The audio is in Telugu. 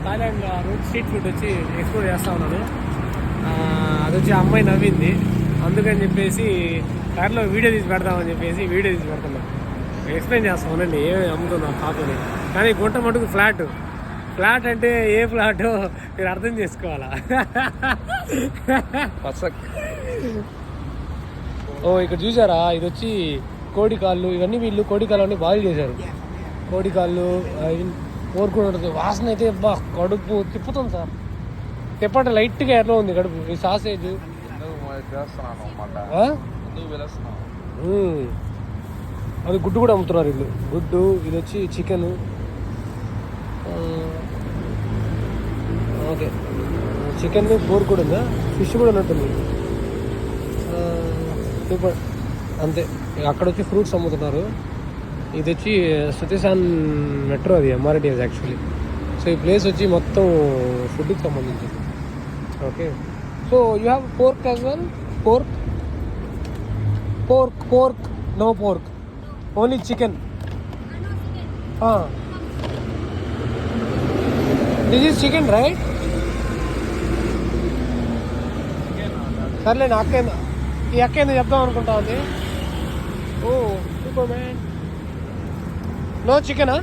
థాయిలాండ్ రూట్ స్ట్రీట్ ఫుడ్ వచ్చి ఎక్స్ప్లోర్ చేస్తూ ఉన్నాను. అది వచ్చి అమ్మాయి నవ్వింది, అందుకని చెప్పేసి కార్లో వీడియో తీసి పెడదామని చెప్పేసి వీడియో తీసి పెడుతున్నాం. ఎక్స్ప్లెయిన్ చేస్తామనండి ఏమేమి అమ్ముతున్నాం కాకుని. కానీ గుంట మటుకు ఫ్లాట్ అంటే ఏ ఫ్లాట్ మీరు అర్థం చేసుకోవాలా. ఓ ఇక్కడ చూసారా, ఇది వచ్చి కోడి కాళ్ళు, ఇవన్నీ వీళ్ళు కోడి కాళ్ళు అన్నీ బాయిల్ చేశారు. కోడి కాళ్ళు కోరు కూడా ఉంటుంది. వాసన అయితే బా కడుపు తిప్పుతుంది సార్. తిప్పట లైట్గా ఎట్లా ఉంది కడుపు. ఈ సాసేజ్ అది గుడ్డు కూడా అమ్ముతున్నారు వీళ్ళు. గుడ్డు, ఇది వచ్చి చికెన్. ఓకే, చికెన్ కోరు కూడా ఉందా, ఫిష్ కూడా ఉన్నట్టుంది. సూపర్. అంతే. అక్కడ వచ్చి ఫ్రూట్స్ అమ్ముతున్నారు. ఇది వచ్చి సతీసాన్ మెట్రో, అది ఎంఆర్టీఎస్ యాక్చువల్లీ. సో ఈ ప్లేస్ వచ్చి మొత్తం ఫుడ్కి సంబంధించింది. Okay, so you have pork as well. Pork no pork, only chicken. This is chicken right? సర్లేండి, ఈ అక్క ఏందో చెప్దాం అనుకుంటా ఉంది. ఓ సూపర్ మ్యాన్. నో చికెనా?